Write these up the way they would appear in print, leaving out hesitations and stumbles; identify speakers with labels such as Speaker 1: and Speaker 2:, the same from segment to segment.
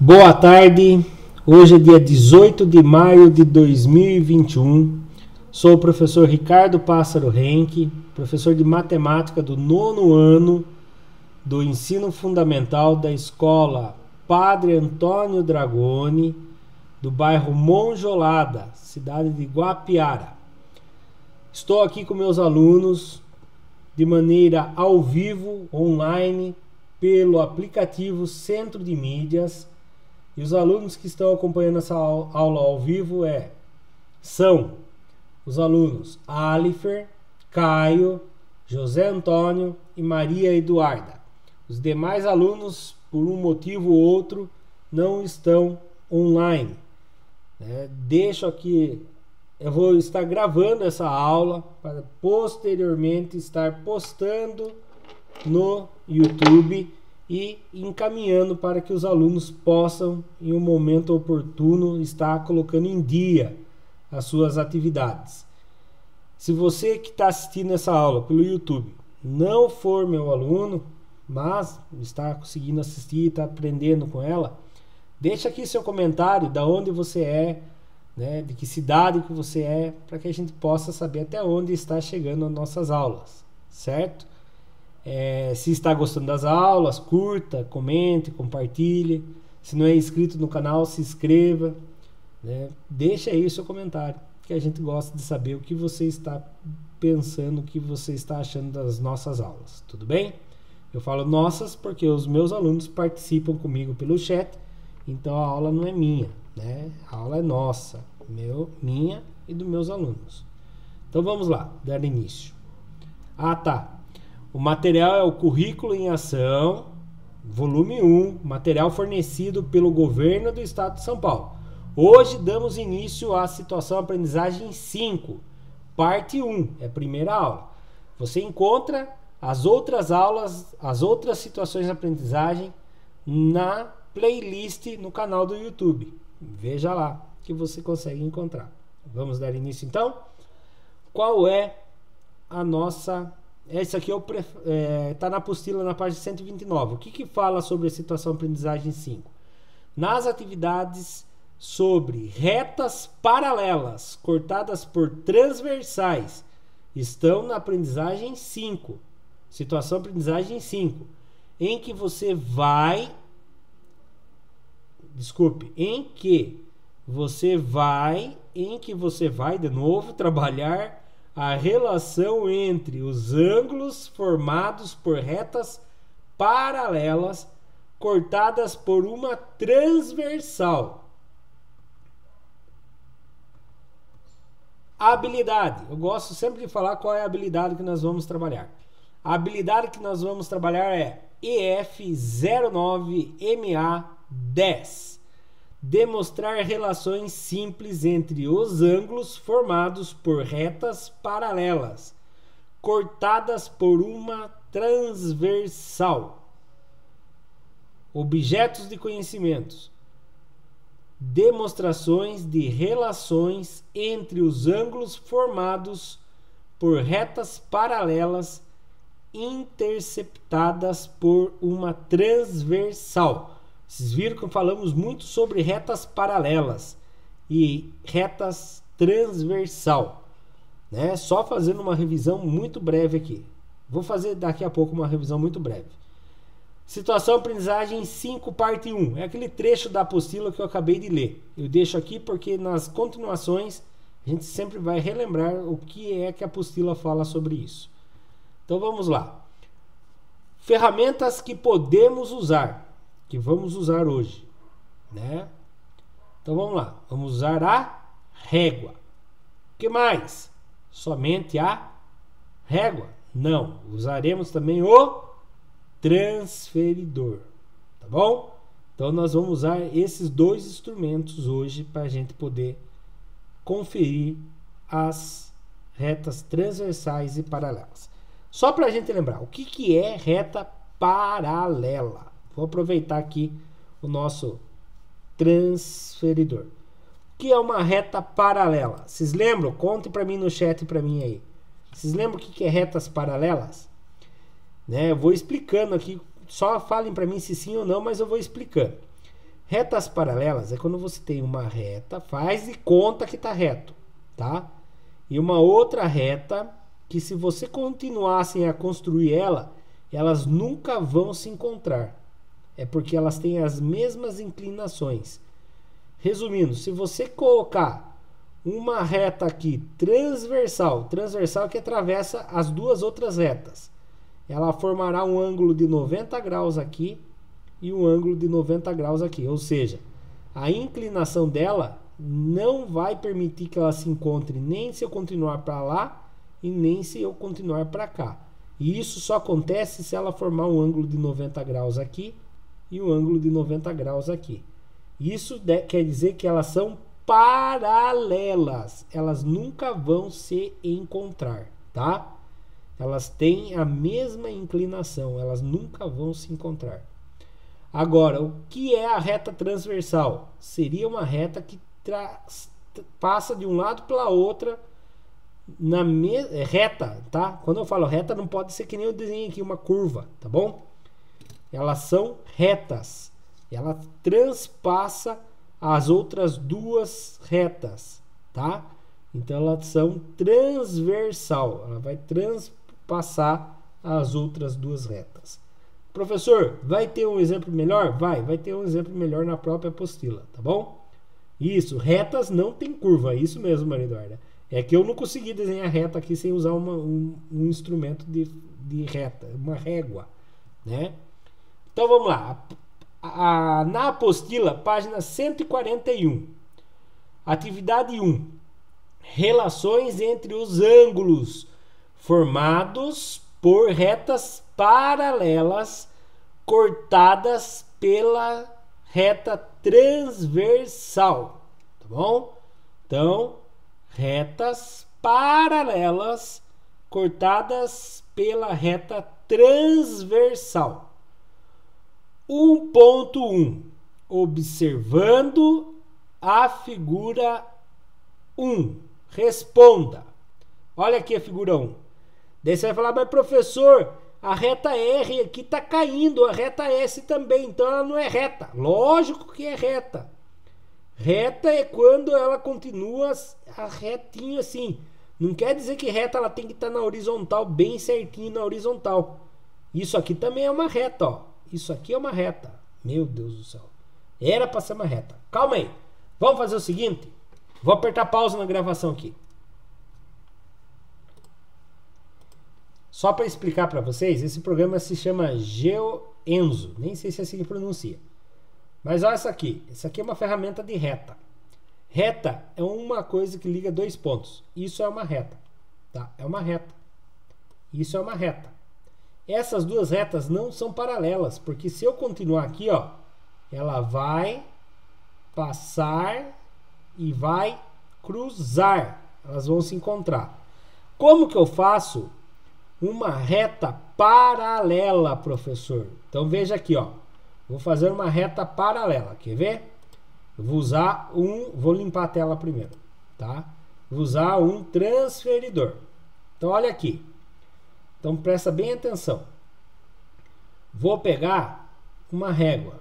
Speaker 1: Boa tarde, hoje é dia 18 de maio de 2021, sou o professor Ricardo Pássaro Henke, professor de matemática do 9º ano do ensino fundamental da escola Padre Antônio Dragoni, do bairro Monjolada, cidade de Guapiara. Estou aqui com meus alunos de maneira ao vivo, online, pelo aplicativo Centro de Mídias. E os alunos que estão acompanhando essa aula ao vivo são os alunos Alifer, Caio, José Antônio e Maria Eduarda. Os demais alunos, por um motivo ou outro, não estão online. Deixo aqui, eu vou estar gravando essa aula para posteriormente estar postando no YouTube e encaminhando para que os alunos possam, em um momento oportuno, estar colocando em dia as suas atividades. Se você que está assistindo essa aula pelo YouTube não for meu aluno, mas está conseguindo assistir, está aprendendo com ela, deixa aqui seu comentário de onde você é, de que cidade que você é, para que a gente possa saber até onde está chegando as nossas aulas, certo? Se está gostando das aulas, curta, comente, compartilhe. Se não é inscrito no canal, se inscreva, Deixa aí o seu comentário, que a gente gosta de saber o que você está pensando, o que você está achando das nossas aulas, tudo bem? Eu falo nossas porque os meus alunos participam comigo pelo chat, então a aula não é minha, A aula é nossa, minha e dos meus alunos. Então vamos lá, dar início. O material é o Currículo em Ação, volume 1, material fornecido pelo Governo do Estado de São Paulo. Hoje damos início à situação aprendizagem 5, parte 1, é a primeira aula. Você encontra as outras aulas, as outras situações de aprendizagem na playlist no canal do YouTube. Veja lá que você consegue encontrar. Vamos dar início então? Qual é a nossa... Esse aqui está na apostila na página 129. O que fala sobre a situação aprendizagem 5? Nas atividades sobre retas paralelas cortadas por transversais estão na aprendizagem 5. Situação aprendizagem 5. Em que você vai de novo trabalhar a relação entre os ângulos formados por retas paralelas cortadas por uma transversal. Habilidade. Eu gosto sempre de falar qual é a habilidade que nós vamos trabalhar. A habilidade que nós vamos trabalhar é EF09MA10. Demonstrar relações simples entre os ângulos formados por retas paralelas, cortadas por uma transversal. Objetos de conhecimentos. Demonstrações de relações entre os ângulos formados por retas paralelas interceptadas por uma transversal. Vocês viram que falamos muito sobre retas paralelas e retas transversal, Só fazendo uma revisão muito breve aqui. Vou fazer daqui a pouco uma revisão muito breve. Situação aprendizagem 5, parte 1. É aquele trecho da apostila que eu acabei de ler. Eu deixo aqui porque nas continuações a gente sempre vai relembrar o que é que a apostila fala sobre isso. Então vamos lá. Ferramentas que podemos usar, que vamos usar hoje, Então vamos lá, vamos usar a régua. O que mais? Somente a régua? Não, usaremos também o transferidor, tá bom? Então nós vamos usar esses dois instrumentos hoje para a gente poder conferir as retas transversais e paralelas. Só para a gente lembrar, o que é reta paralela? Vou aproveitar aqui o nosso transferidor. O que é uma reta paralela? Vocês lembram? Conte para mim no chat para mim aí. Vocês lembram o que é retas paralelas? Eu vou explicando aqui. Só falem para mim se sim ou não, mas eu vou explicando. Retas paralelas é quando você tem uma reta, faz de conta que está reto, tá? E uma outra reta que, se você continuassem a construir ela, elas nunca vão se encontrar. É porque elas têm as mesmas inclinações. Resumindo, se você colocar uma reta aqui transversal que atravessa as duas outras retas, ela formará um ângulo de 90 graus aqui e um ângulo de 90 graus aqui. Ou seja, a inclinação dela não vai permitir que ela se encontre nem se eu continuar para lá e nem se eu continuar para cá. E isso só acontece se ela formar um ângulo de 90 graus aqui e um ângulo de 90 graus aqui. Isso quer dizer que elas são paralelas. Elas nunca vão se encontrar, tá? Elas têm a mesma inclinação, elas nunca vão se encontrar. Agora, o que é a reta transversal? Seria uma reta que passa de um lado para outra reta, tá? Quando eu falo reta, não pode ser que nem eu desenhei aqui uma curva, tá bom? Elas são retas. Ela transpassa as outras duas retas, tá? Então elas são transversal. Ela vai transpassar as outras duas retas. Professor, vai ter um exemplo melhor? Vai ter um exemplo melhor na própria apostila, tá bom? Isso, retas não tem curva, isso mesmo, Maria Eduarda. É que eu não consegui desenhar reta aqui sem usar um instrumento de reta, uma régua, né? Então vamos lá. Na apostila, página 141. Atividade 1. Relações entre os ângulos formados por retas paralelas cortadas pela reta transversal, tá bom? Então, retas paralelas cortadas pela reta transversal. 1.1. Observando a figura 1. Responda. Olha aqui a figura 1. Daí você vai falar, mas professor, a reta R aqui está caindo, a reta S também, então ela não é reta. Lógico que é reta. Reta é quando ela continua retinho assim. Não quer dizer que reta ela tem que estar na horizontal, bem certinho na horizontal. Isso aqui também é uma reta, ó. Isso aqui é uma reta. Meu Deus do céu. Era para ser uma reta. Calma aí. Vamos fazer o seguinte. Vou apertar pausa na gravação aqui. Só para explicar para vocês, esse programa se chama GeoEnso. Nem sei se é assim que pronuncia. Mas olha isso aqui. Isso aqui é uma ferramenta de reta. Reta é uma coisa que liga dois pontos. Isso é uma reta. Tá? É uma reta. Isso é uma reta. Essas duas retas não são paralelas, porque se eu continuar aqui, ó, ela vai passar e vai cruzar. Elas vão se encontrar. Como que eu faço uma reta paralela, professor? Então veja aqui, ó. Vou fazer uma reta paralela. Quer ver? Eu vou usar vou limpar a tela primeiro, tá? Vou usar um transferidor. Então olha aqui. Então presta bem atenção. Vou pegar uma régua.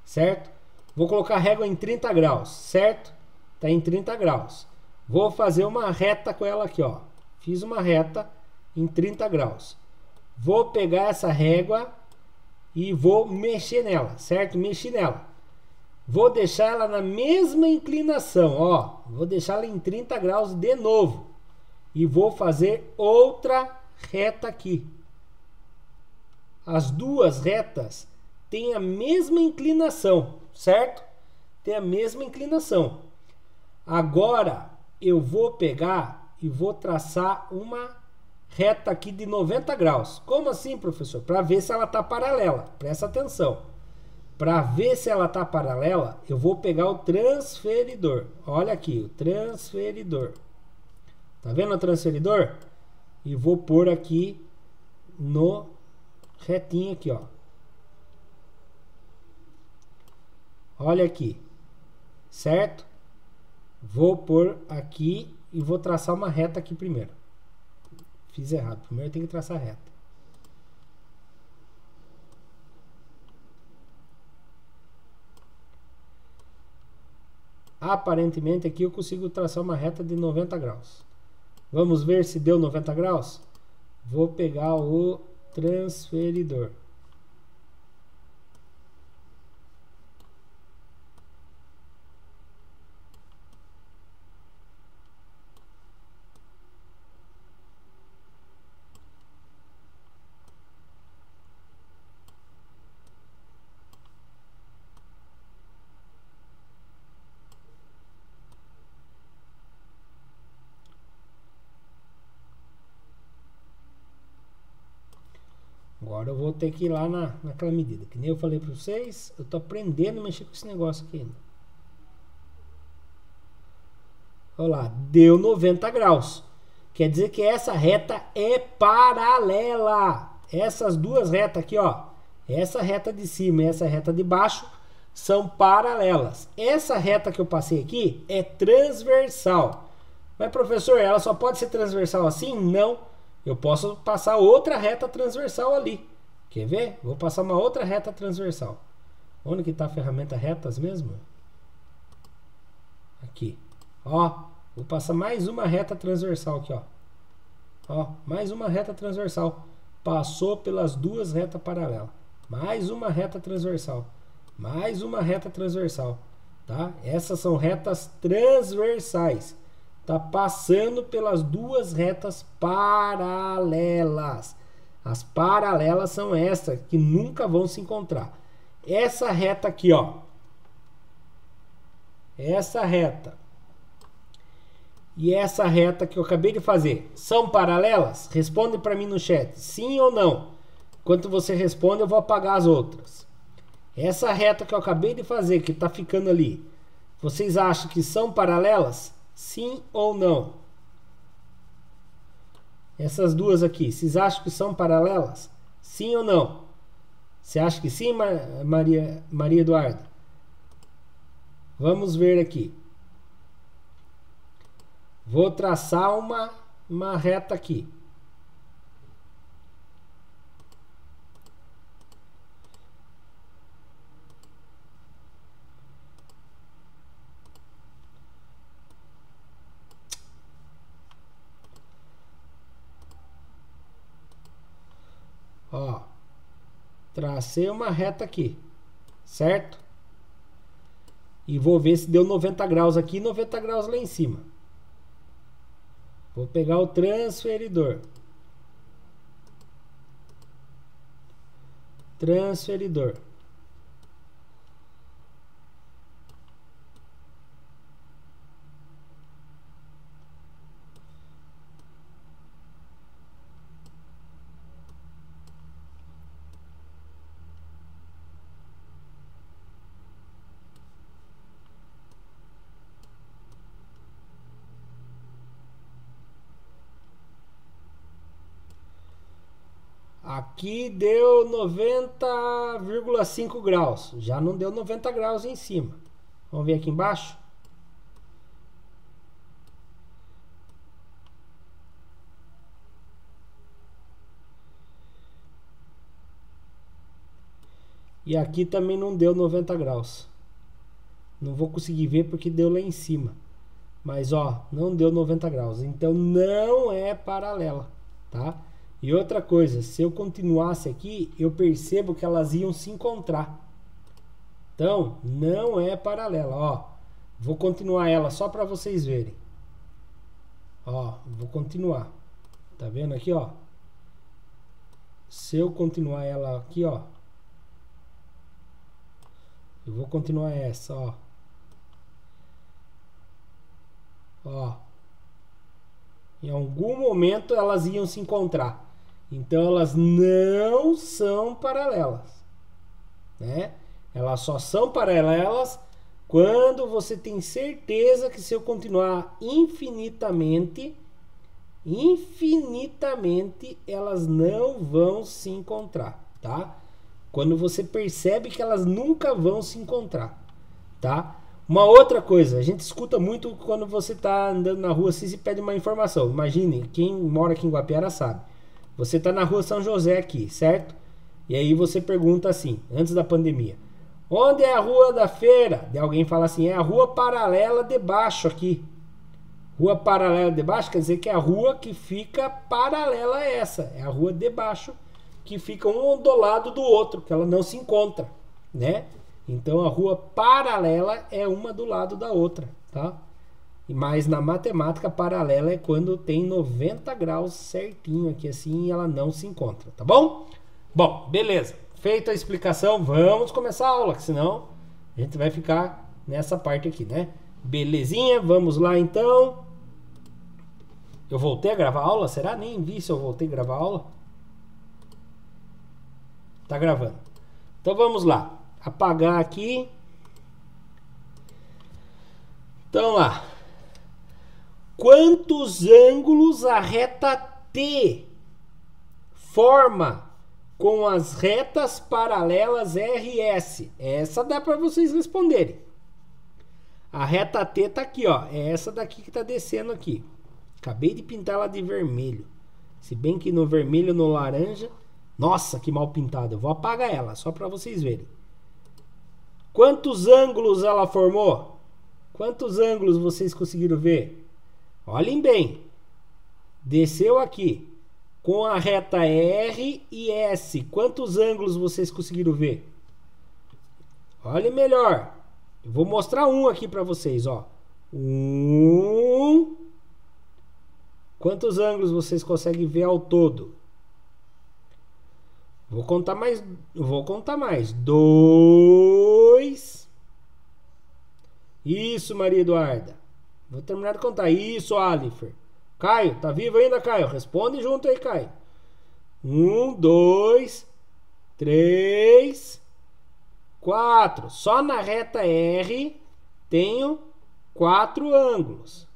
Speaker 1: Certo? Vou colocar a régua em 30 graus, certo? Está em 30 graus. Vou fazer uma reta com ela aqui, ó. Fiz uma reta em 30 graus. Vou pegar essa régua e vou mexer nela, certo? Mexi nela. Vou deixar ela na mesma inclinação, ó. Vou deixar ela em 30 graus de novo. E vou fazer outra reta aqui. As duas retas têm a mesma inclinação, certo? Tem a mesma inclinação. Agora eu vou pegar e vou traçar uma reta aqui de 90 graus. Como assim, professor? Para ver se ela está paralela. Presta atenção. Para ver se ela está paralela, eu vou pegar o transferidor. Olha aqui, o transferidor. Tá vendo o transferidor? E vou pôr aqui no retinho aqui, ó. Olha aqui. Certo? Vou pôr aqui e vou traçar uma reta aqui primeiro. Fiz errado. Primeiro eu tenho que traçar a reta. Aparentemente aqui eu consigo traçar uma reta de 90 graus. Vamos ver se deu 90 graus? Vou pegar o transferidor. Agora eu vou ter que ir lá naquela medida. Que nem eu falei para vocês, eu tô aprendendo a mexer com esse negócio aqui ainda. Olha lá, deu 90 graus. Quer dizer que essa reta é paralela. Essas duas retas aqui, ó. Essa reta de cima e essa reta de baixo são paralelas. Essa reta que eu passei aqui é transversal. Mas, professor, ela só pode ser transversal assim? Não. Eu posso passar outra reta transversal ali. Quer ver? Vou passar uma outra reta transversal. Onde que está a ferramenta retas mesmo? Aqui. Ó, vou passar mais uma reta transversal aqui, ó. Ó, mais uma reta transversal. Passou pelas duas retas paralelas. Mais uma reta transversal. Mais uma reta transversal. Tá? Essas são retas transversais. Tá passando pelas duas retas paralelas. As paralelas são essas que nunca vão se encontrar. Essa reta aqui, ó. Essa reta. E essa reta que eu acabei de fazer, são paralelas? Responde para mim no chat, sim ou não. Enquanto você responde, eu vou apagar as outras. Essa reta que eu acabei de fazer, que está ficando ali, vocês acham que são paralelas? Sim ou não? Essas duas aqui, vocês acham que são paralelas? Sim ou não? Você acha que sim, Maria Eduarda? Vamos ver aqui. Vou traçar uma reta aqui. Ó, tracei uma reta aqui, certo? E vou ver se deu 90 graus aqui e 90 graus lá em cima. Vou pegar o transferidor. Transferidor. Aqui deu 90,5 graus. Já não deu 90 graus em cima. Vamos ver aqui embaixo. E aqui também não deu 90 graus. Não vou conseguir ver porque deu lá em cima. Mas ó, não deu 90 graus. Então não é paralela, tá? E outra coisa, se eu continuasse aqui, eu percebo que elas iam se encontrar. Então, não é paralela, ó. Vou continuar ela só para vocês verem. Ó, vou continuar. Tá vendo aqui, ó? Se eu continuar ela aqui, ó. Eu vou continuar essa, ó. Ó. Em algum momento elas iam se encontrar. Então elas não são paralelas, né? Elas só são paralelas quando você tem certeza que se eu continuar infinitamente, elas não vão se encontrar, tá? Quando você percebe que elas nunca vão se encontrar, tá? Uma outra coisa, a gente escuta muito quando você está andando na rua assim, se pede uma informação. Imagine, quem mora aqui em Guapiara sabe. Você está na rua São José aqui, certo? E aí você pergunta assim, antes da pandemia: Onde é a rua da feira? De alguém fala assim, é a rua paralela de baixo aqui. Rua paralela de baixo quer dizer que é a rua que fica paralela a essa. É a rua de baixo que fica um do lado do outro, que ela não se encontra, né? Então a rua paralela é uma do lado da outra, tá? Mas na matemática paralela é quando tem 90 graus certinho aqui assim e ela não se encontra, tá bom? Bom, beleza. Feita a explicação, vamos começar a aula, que senão a gente vai ficar nessa parte aqui, né? Belezinha, vamos lá então. Eu voltei a gravar a aula? Será? Nem vi se eu voltei a gravar a aula. Tá gravando. Então vamos lá. Apagar aqui. Então lá. Quantos ângulos a reta T forma com as retas paralelas RS? Essa dá para vocês responderem. A reta T tá aqui, ó. É essa daqui que tá descendo aqui. Acabei de pintar ela de vermelho. Se bem que no vermelho, no laranja... Nossa, que mal pintado. Eu vou apagar ela, só para vocês verem. Quantos ângulos ela formou? Quantos ângulos vocês conseguiram ver? Olhem bem. Desceu aqui. Com a reta R e S. Quantos ângulos vocês conseguiram ver? Olhem melhor. Eu vou mostrar um aqui para vocês, ó. Quantos ângulos vocês conseguem ver ao todo? Vou contar mais. 2. Isso, Maria Eduarda. Vou terminar de contar. Isso, Alifer. Caio, tá vivo ainda, Caio? Responde junto aí, Caio. 1, 2, 3, 4. Só na reta R tenho 4 ângulos.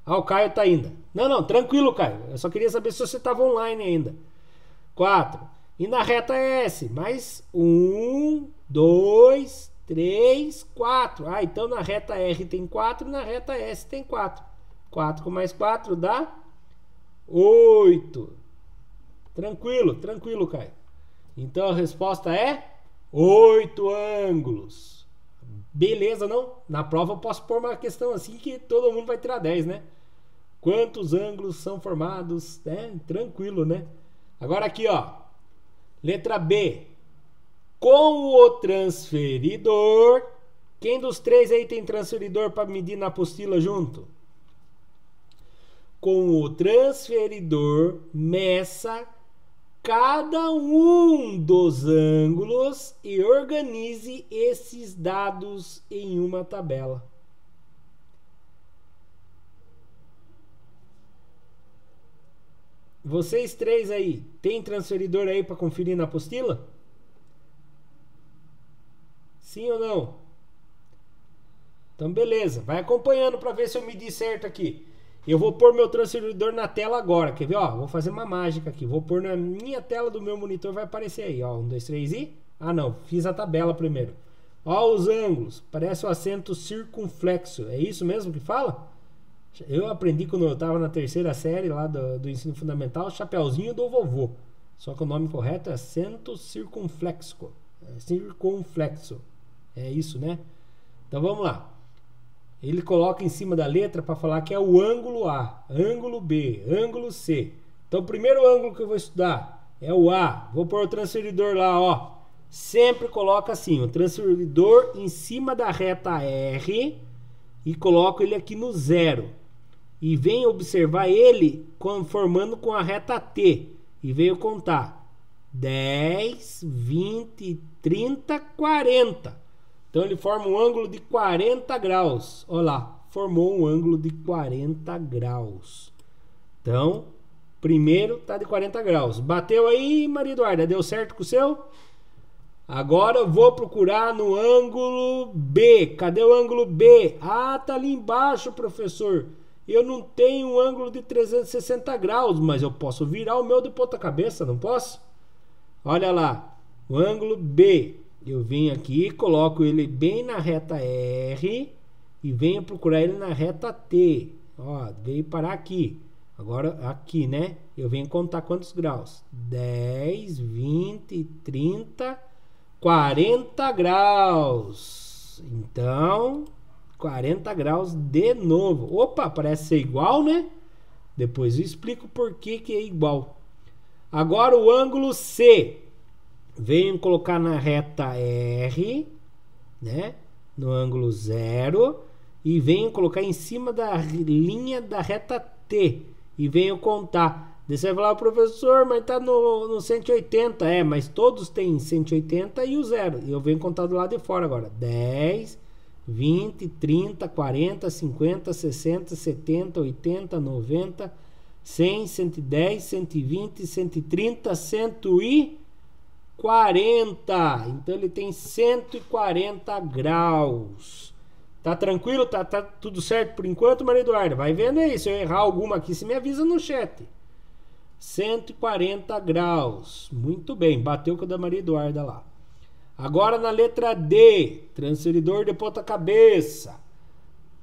Speaker 1: Ah, o Caio tá ainda. Não, tranquilo, Caio. Eu só queria saber se você estava online ainda. 4. E na reta S, mais 1, 2, 3, 4. Ah, então na reta R tem 4 e na reta S tem 4. 4 com mais 4 dá 8. Tranquilo, Caio. Então a resposta é 8 ângulos. Beleza, não? Na prova eu posso pôr uma questão assim que todo mundo vai tirar 10, né? Quantos ângulos são formados? Tranquilo, né? Agora aqui, ó. Letra B. Com o transferidor. Quem dos três aí tem transferidor para medir na apostila junto? Com o transferidor, meça cada um dos ângulos e organize esses dados em uma tabela. Vocês três aí, tem transferidor aí para conferir na apostila? Sim ou não? Então beleza, vai acompanhando para ver se eu medi certo aqui. Eu vou pôr meu transferidor na tela agora, quer ver? Ó, vou fazer uma mágica aqui. Vou pôr na minha tela do meu monitor, vai aparecer aí, ó. 1, 2, 3 e... Ah não, fiz a tabela primeiro. Ó os ângulos, parece o acento circunflexo. É isso mesmo que fala? Eu aprendi quando eu estava na terceira série lá do ensino fundamental, chapeuzinho do vovô. Só que o nome correto é acento circunflexo. Circunflexo. É isso, né? Então vamos lá. Ele coloca em cima da letra para falar que é o ângulo A, ângulo B, ângulo C. Então o primeiro ângulo que eu vou estudar é o A. Vou pôr o transferidor lá, ó. Sempre coloca assim, o transferidor em cima da reta R e coloco ele aqui no 0. E venho observar ele formando com a reta T. E venho contar 10, 20, 30, 40. Então ele forma um ângulo de 40 graus. Olha lá, formou um ângulo de 40 graus. Então, primeiro tá de 40 graus. Bateu aí, Maria Eduarda? Deu certo com o seu? Agora eu vou procurar no ângulo B. Cadê o ângulo B? Ah, tá ali embaixo, professor. Eu não tenho um ângulo de 360 graus, mas eu posso virar o meu de ponta cabeça, não posso? Olha lá, o ângulo B. Eu venho aqui, coloco ele bem na reta R e venho procurar ele na reta T. Ó, veio parar aqui. Agora aqui, né? Eu venho contar quantos graus? 10, 20, 30, 40 graus. Então, 40 graus de novo. Opa, parece ser igual, né? Depois eu explico por que é igual. Agora o ângulo C. Venho colocar na reta R, né? No ângulo 0. E venho colocar em cima da linha da reta T. E venho contar. Daí você vai falar, professor, mas tá no 180. É, mas todos têm 180 e o 0. E eu venho contar do lado de fora agora. 10, 20, 30, 40, 50, 60, 70, 80, 90, 100, 110, 120, 130, 140. Então ele tem 140 graus. Tá tranquilo? Tá tudo certo por enquanto, Maria Eduarda? Vai vendo aí. Se eu errar alguma aqui, você me avisa no chat. 140 graus. Muito bem. Bateu com a da Maria Eduarda lá. Agora na letra D. Transferidor de ponta cabeça.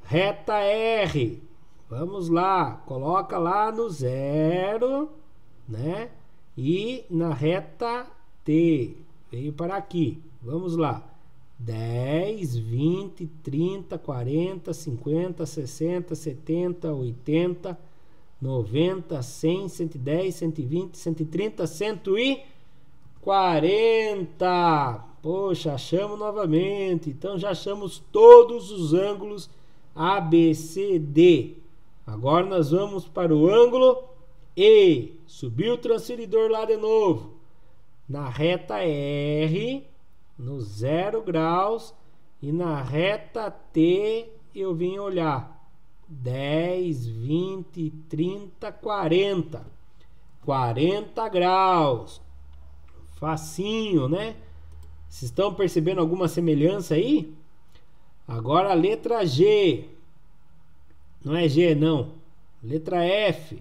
Speaker 1: Reta R. Vamos lá. Coloca lá no 0. Né? E na reta T. Veio para aqui. Vamos lá. 10, 20, 30, 40, 50, 60, 70, 80, 90, 100, 110, 120, 130, 140. Poxa, achamos novamente. Então já achamos todos os ângulos A, B, C, D. Agora nós vamos para o ângulo E. Subiu o transferidor lá de novo. Na reta R, no 0 graus. E na reta T eu vim olhar. 10, 20, 30, 40. 40 graus. Facinho, né? Vocês estão percebendo alguma semelhança aí? Agora a letra G. Não é G, não. Letra F.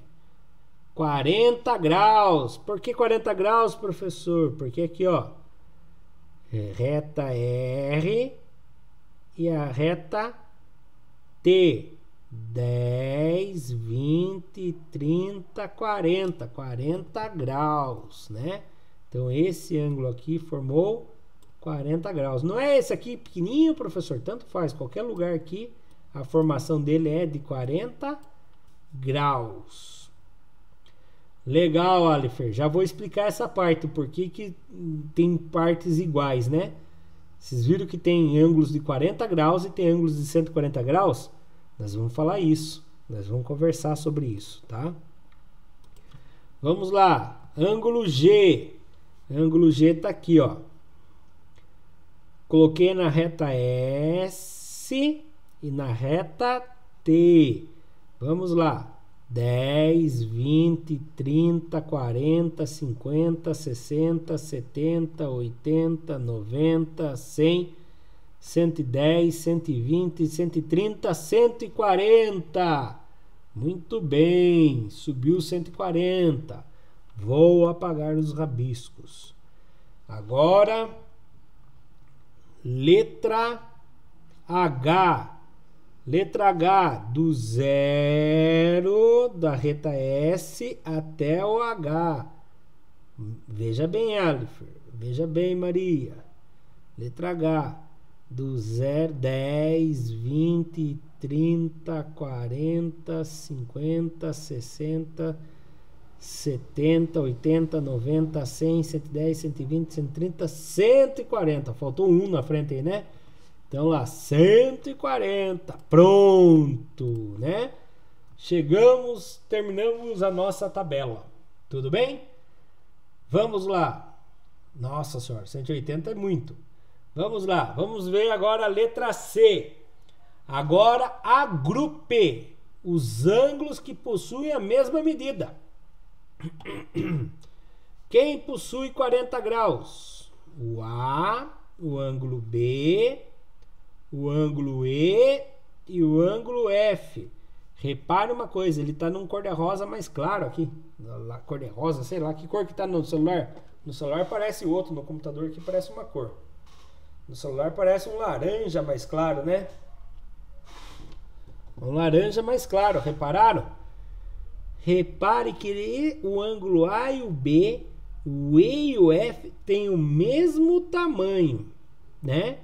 Speaker 1: 40 graus. Por que 40 graus, professor? Porque aqui, ó. Reta R e a reta T. 10, 20, 30, 40. 40 graus, né? Então esse ângulo aqui formou 40 graus. Não é esse aqui pequenininho, professor? Tanto faz. Qualquer lugar aqui, a formação dele é de 40 graus. Legal, Alifer. Já vou explicar essa parte. Por que tem partes iguais, né? Vocês viram que tem ângulos de 40 graus e tem ângulos de 140 graus? Nós vamos falar isso. Nós vamos conversar sobre isso, tá? Vamos lá. Ângulo G. Ângulo G tá aqui, ó. Coloquei na reta S e na reta T. Vamos lá. 10, 20, 30, 40, 50, 60, 70, 80, 90, 100, 110, 120, 130, 140. Muito bem. Subiu 140. Vou apagar os rabiscos. Agora, letra H. Letra H, do 0 da reta S até o H. Veja bem, Alifer. Veja bem, Maria. Letra H, do 0, 10, 20, 30, 40, 50, 60, 70, 80, 90, 100, 110, 120, 130, 140. Faltou um na frente aí, né? Então lá, 140. Pronto, né? Chegamos, terminamos a nossa tabela. Tudo bem? Vamos lá. Nossa senhora, 180 é muito. Vamos lá, vamos ver agora a letra C. Agora agrupe os ângulos que possuem a mesma medida. Quem possui 40 graus? O A, o ângulo B, o ângulo E e o ângulo F. Repare uma coisa, ele está num cor-de-rosa mais claro aqui. Cor-de-rosa, sei lá, que cor que está no celular? No celular parece outro, no computador aqui parece uma cor. No celular parece um laranja mais claro, né? Um laranja mais claro, repararam? Repare que o ângulo A e o B O E e o F têm o mesmo tamanho, né?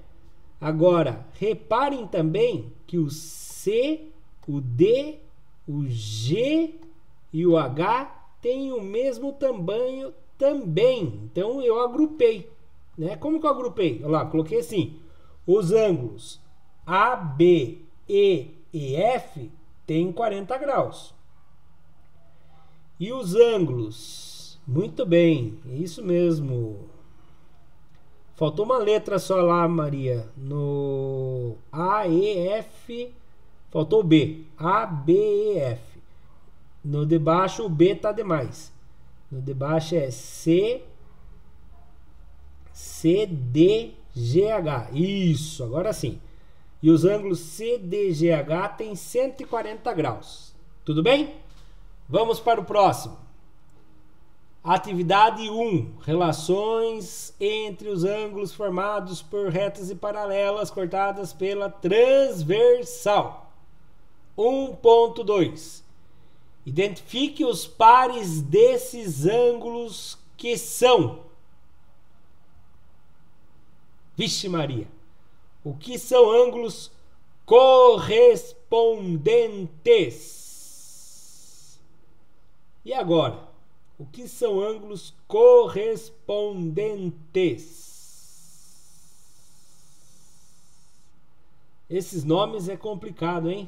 Speaker 1: Agora, reparem também que o C, o D, o G e o H têm o mesmo tamanho também. Então, eu agrupei, né? Como que eu agrupei? Olha lá, coloquei assim. Os ângulos A, B, E e F têm 40 graus. E os ângulos, muito bem, isso mesmo. Faltou uma letra só lá, Maria. No A, E, F, faltou o B. A, B, E, F. No de baixo o B tá demais. No de baixo é C, C, D, G, H. Isso, agora sim. E os ângulos C, D, G, H têm 140 graus. Tudo bem? Vamos para o próximo. Atividade 1. Relações entre os ângulos formados por retas e paralelas cortadas pela transversal. 1.2. Identifique os pares desses ângulos que são. Vixe Maria. O que são ângulos correspondentes? E agora? O que são ângulos correspondentes? Esses nomes é complicado, hein?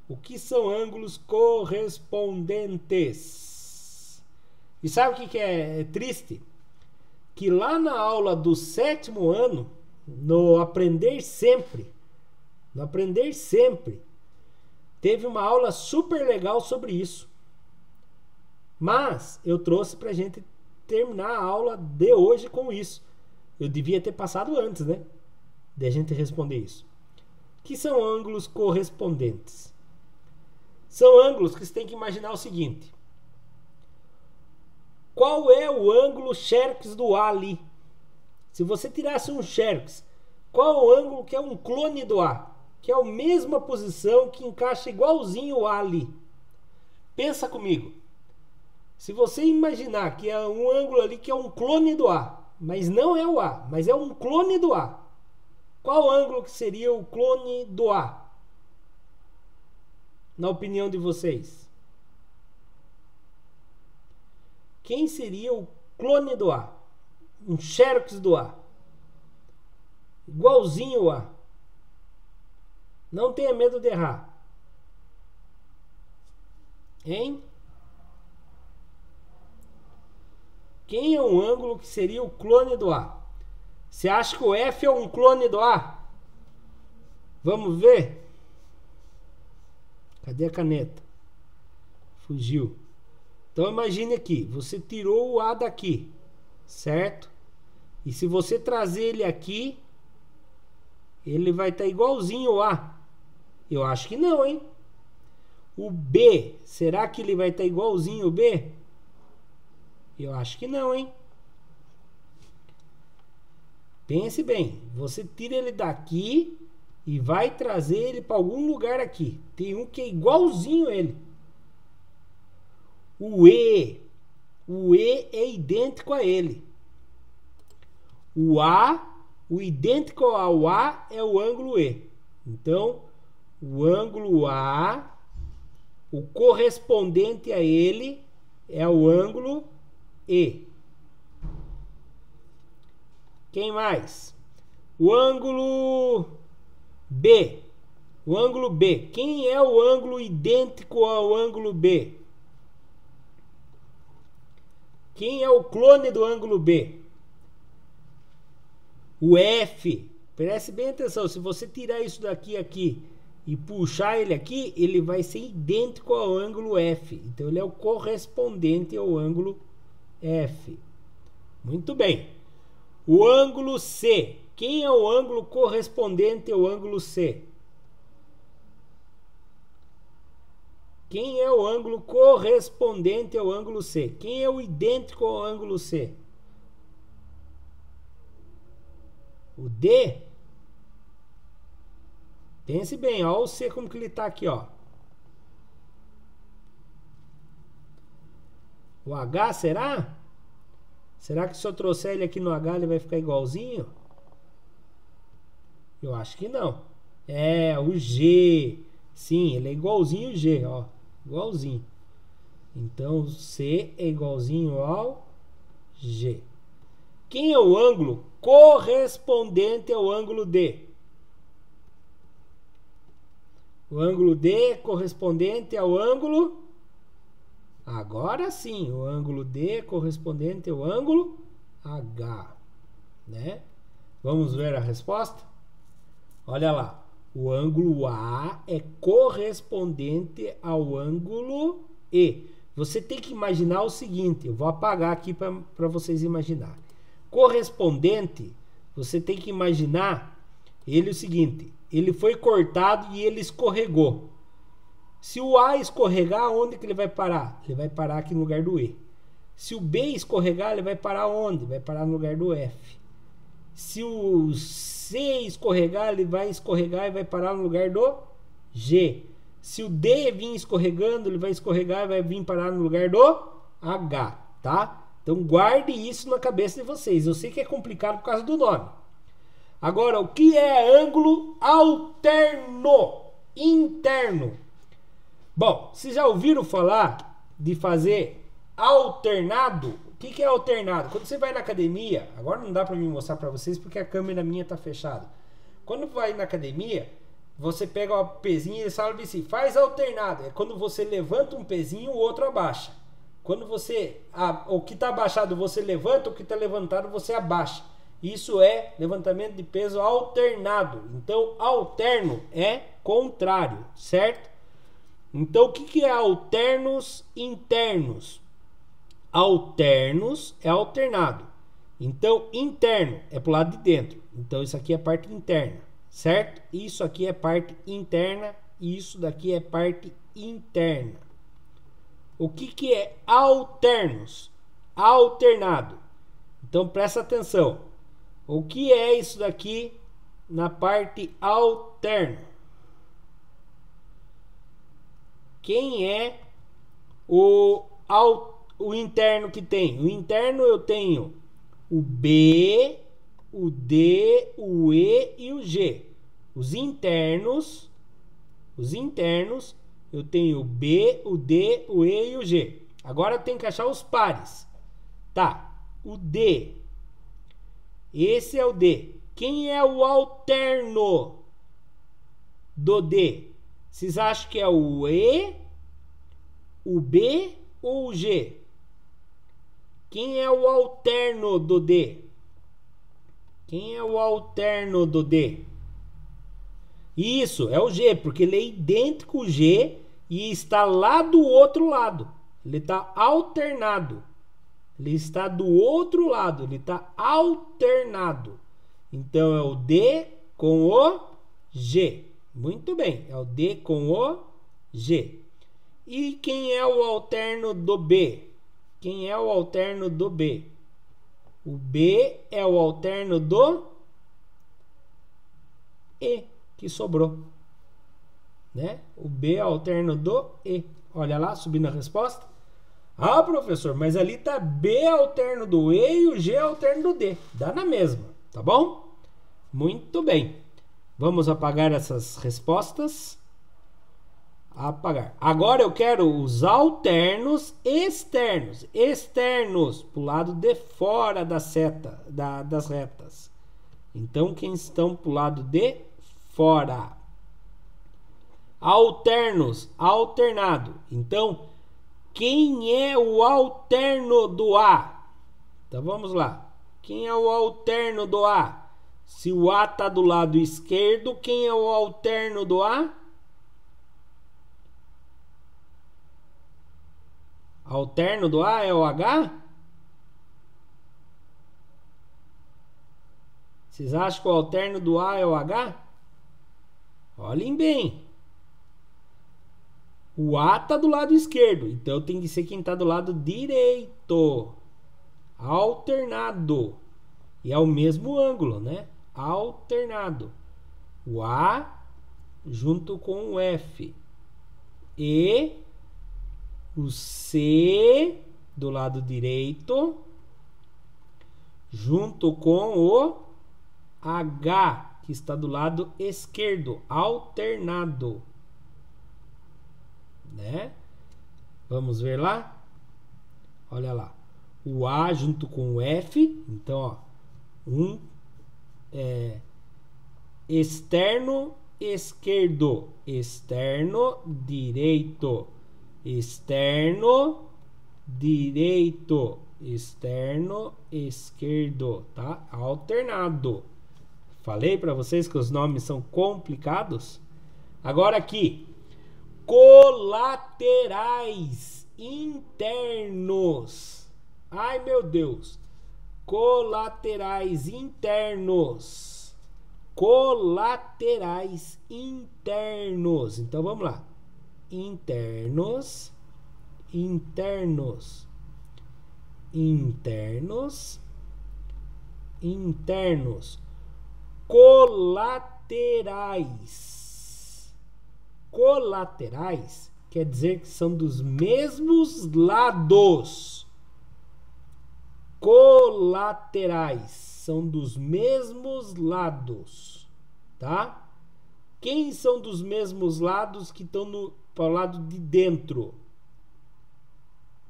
Speaker 1: O que são ângulos correspondentes? E sabe o que é triste? Que lá na aula do 7º ano, no Aprender Sempre, teve uma aula super legal sobre isso. Mas eu trouxe para a gente terminar a aula de hoje com isso. Eu devia ter passado antes, né? De a gente responder isso. O que são ângulos correspondentes? São ângulos que você tem que imaginar o seguinte. Qual é o ângulo xerox do A ali? Se você tirasse um xerox, qual é o ângulo que é um clone do A? Que é a mesma posição que encaixa igualzinho o A ali. Pensa comigo. Se você imaginar que é um ângulo ali que é um clone do A, mas não é o A, mas é um clone do A, qual ângulo que seria o clone do A? Na opinião de vocês? Quem seria o clone do A? Um xerox do A. Igualzinho o A. Não tenha medo de errar. Hein? Quem é um ângulo que seria o clone do A? Você acha que o F é um clone do A? Vamos ver? Cadê a caneta? Fugiu. Então imagine aqui, você tirou o A daqui, certo? E se você trazer ele aqui, ele vai estar igualzinho ao A. Eu acho que não, hein? O B, será que ele vai estar igualzinho ao B? Eu acho que não, hein? Pense bem, você tira ele daqui e vai trazer ele para algum lugar aqui. Tem um que é igualzinho a ele. O E é idêntico a ele. O A, o idêntico ao A é o ângulo E. Então, o ângulo A, o correspondente a ele é o ângulo E. Quem mais? O ângulo B. O ângulo B. Quem é o ângulo idêntico ao ângulo B? Quem é o clone do ângulo B? O F. Preste bem atenção. Se você tirar isso daqui aqui e puxar ele aqui, ele vai ser idêntico ao ângulo F. Então ele é o correspondente ao ângulo F. Muito bem. O ângulo C. Quem é o ângulo correspondente ao ângulo C? Quem é o ângulo correspondente ao ângulo C? Quem é o idêntico ao ângulo C? O D? Pense bem, olha o C como que ele está aqui, ó. O H será? Será que se eu trouxer ele aqui no H, ele vai ficar igualzinho? Eu acho que não. É, o G. Sim, ele é igualzinho ao G, ó. Igualzinho. Então, C é igualzinho ao G. Quem é o ângulo correspondente ao ângulo D? O ângulo D é correspondente ao ângulo... Agora sim, o ângulo D é correspondente ao ângulo H, né? Vamos ver a resposta? Olha lá, o ângulo A é correspondente ao ângulo E. Você tem que imaginar o seguinte, eu vou apagar aqui para vocês imaginarem. Correspondente, você tem que imaginar ele o seguinte, ele foi cortado e ele escorregou. Se o A escorregar, onde que ele vai parar? Ele vai parar aqui no lugar do E. Se o B escorregar, ele vai parar onde? Vai parar no lugar do F. Se o C escorregar, ele vai escorregar e vai parar no lugar do G. Se o D vir escorregando, ele vai escorregar e vai vir parar no lugar do H, tá? Então guarde isso na cabeça de vocês. Eu sei que é complicado por causa do nome. Agora, o que é ângulo alterno? Interno. Bom, vocês já ouviram falar de fazer alternado? O que é alternado? Quando você vai na academia, agora não dá para me mostrar para vocês porque a câmera minha tá fechada. Quando vai na academia, você pega uma pezinha e eles falam assim, faz alternado. É quando você levanta um pezinho, o outro abaixa. Quando você, o que está abaixado você levanta, o que está levantado você abaixa. Isso é levantamento de peso alternado. Então, alterno é contrário, certo? Então, o que é alternos internos? Alternos é alternado. Então, interno é para o lado de dentro. Então, isso aqui é parte interna, certo? Isso aqui é parte interna e isso daqui é parte interna. O que é alternos? Alternado. Então, presta atenção. O que é isso daqui na parte alterna? Quem é o interno que tem? O interno eu tenho o B, o D, o E e o G. Os internos eu tenho o B, o D, o E e o G. Agora tem que achar os pares. Tá, o D. Esse é o D. Quem é o alterno do D? Vocês acham que é o E, o B ou o G? Quem é o alterno do D? Quem é o alterno do D? Isso, é o G, porque ele é idêntico ao G e está lá do outro lado. Ele está alternado. Ele está do outro lado, ele está alternado. Então é o D com o G. Muito bem, é o D com o G. E quem é o alterno do B? Quem é o alterno do B? O B é o alterno do E, que sobrou. Né? O B é o alterno do E. Olha lá, subindo a resposta. Ah, professor, mas ali tá B alterno do E e o G alterno do D. Dá na mesma, tá bom? Muito bem. Vamos apagar essas respostas. Apagar. Agora eu quero os alternos externos. Externos, para o lado de fora da seta, das retas. Então, quem estão para o lado de fora? Alternos, alternado. Então, quem é o alterno do A? Então, vamos lá. Quem é o alterno do A? Se o A está do lado esquerdo, quem é o alterno do A? Alterno do A é o H? Vocês acham que o alterno do A é o H? Olhem bem. O A está do lado esquerdo, então tem que ser quem está do lado direito. Alternado. E é o mesmo ângulo, né? Alternado. O A junto com o F. E o C do lado direito junto com o H, que está do lado esquerdo, alternado, né? Vamos ver lá? Olha lá. O A junto com o F, então, ó, externo esquerdo, externo direito, externo direito, externo esquerdo, tá? Alternado. Falei para vocês que os nomes são complicados. Agora aqui, colaterais internos. Ai, meu Deus. Colaterais internos. Colaterais internos. Então vamos lá. Internos, internos, internos, internos. Colaterais. Colaterais quer dizer que são dos mesmos lados. Colaterais são dos mesmos lados, tá? Quem são dos mesmos lados que estão para o lado de dentro?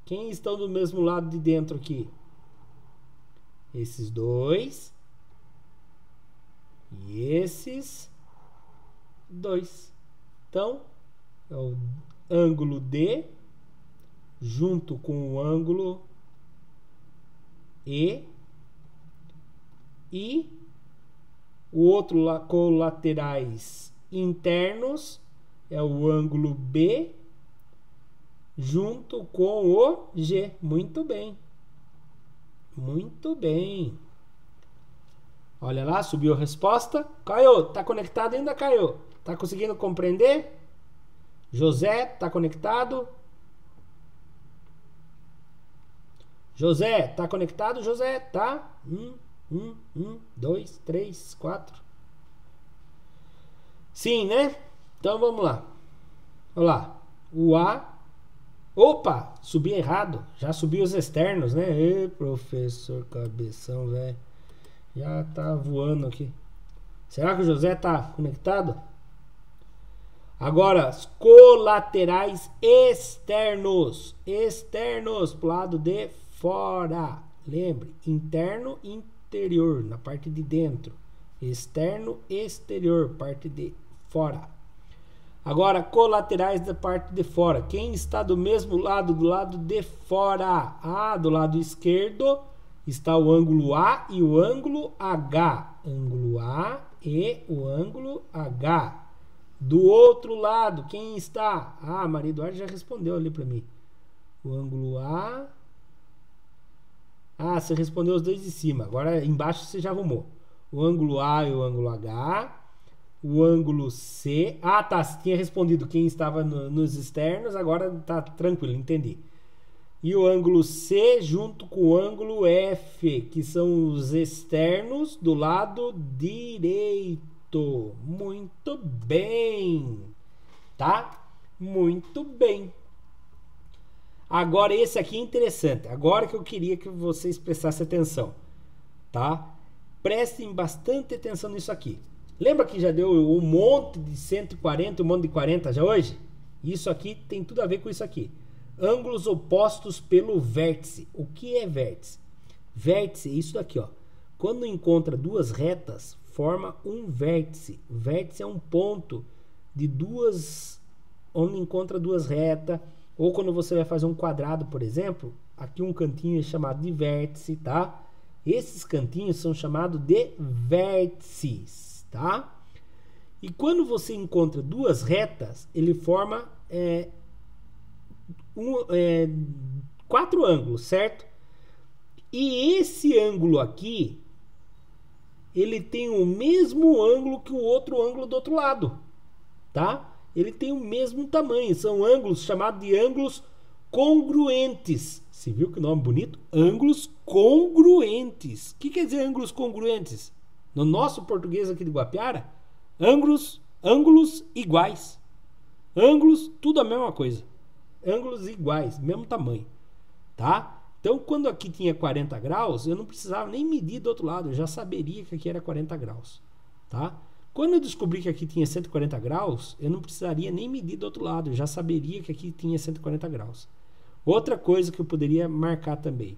Speaker 1: Quem estão do mesmo lado de dentro aqui? Esses dois e esses dois. Então, é o ângulo D junto com o ângulo E o outro colaterais internos é o ângulo B junto com o G. Muito bem. Muito bem. Olha lá, subiu a resposta. Caio, tá conectado ainda, Caio? Tá conseguindo compreender? José, tá conectado? José, tá conectado, José? Tá? 2, 3, 4. Sim, né? Então vamos lá. Olha lá. O A. Opa! Subi errado. Já subi os externos, né? Ê, professor cabeção, velho. Já tá voando aqui. Será que o José tá conectado? Agora, os colaterais externos. Externos, pro lado de fora. Lembre, interno, interior, na parte de dentro. Externo, exterior, parte de fora. Agora, colaterais da parte de fora. Quem está do mesmo lado, do lado de fora? Ah, do lado esquerdo está o ângulo A e o ângulo H. Ângulo A e o ângulo H. Do outro lado, quem está? Ah, Maria Eduarda já respondeu ali para mim. O ângulo A. Ah, você respondeu os dois de cima. Agora embaixo você já arrumou. O ângulo A e o ângulo H. O ângulo C. Ah, tá. Você tinha respondido quem estava nos externos. Agora tá tranquilo, entendi. E o ângulo C junto com o ângulo F, que são os externos do lado direito. Muito bem. Tá? Muito bem. Agora esse aqui é interessante. Agora que eu queria que vocês prestassem atenção. Tá? Prestem bastante atenção nisso aqui. Lembra que já deu um monte de 140, um monte de 40 já hoje? Isso aqui tem tudo a ver com isso aqui. Ângulos opostos pelo vértice. O que é vértice? Vértice é isso daqui, ó. Quando encontra duas retas, forma um vértice. O vértice é um ponto de duas, onde encontra duas retas. Ou quando você vai fazer um quadrado, por exemplo, aqui um cantinho é chamado de vértice, tá? Esses cantinhos são chamados de vértices, tá? E quando você encontra duas retas, ele forma quatro ângulos, certo? E esse ângulo aqui, ele tem o mesmo ângulo que o outro ângulo do outro lado, tá? Ele tem o mesmo tamanho, são ângulos chamados de ângulos congruentes. Você viu que nome bonito? Ângulos congruentes. O que quer dizer ângulos congruentes? No nosso português aqui de Guapiara, ângulos iguais. Ângulos, tudo a mesma coisa. Ângulos iguais, mesmo tamanho, tá? Então, quando aqui tinha 40 graus, eu não precisava nem medir do outro lado, eu já saberia que aqui era 40 graus, tá? Quando eu descobri que aqui tinha 140 graus, eu não precisaria nem medir do outro lado, eu já saberia que aqui tinha 140 graus. Outra coisa que eu poderia marcar também.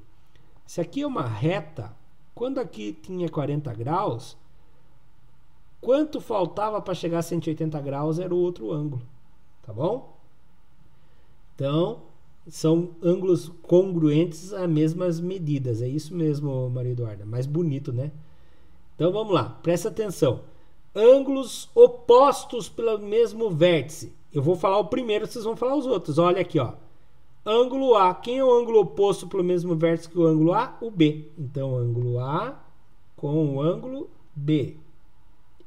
Speaker 1: Se aqui é uma reta, quando aqui tinha 40 graus, quanto faltava para chegar a 180 graus era o outro ângulo, tá bom? Então, são ângulos congruentes a mesmas medidas. É isso mesmo, Maria Eduarda. Mais bonito, né? Então, vamos lá. Presta atenção. Ângulos opostos pelo mesmo vértice. Eu vou falar o primeiro, vocês vão falar os outros. Olha aqui, ó. Ângulo A. Quem é o ângulo oposto pelo mesmo vértice que o ângulo A? O B. Então, ângulo A com o ângulo B.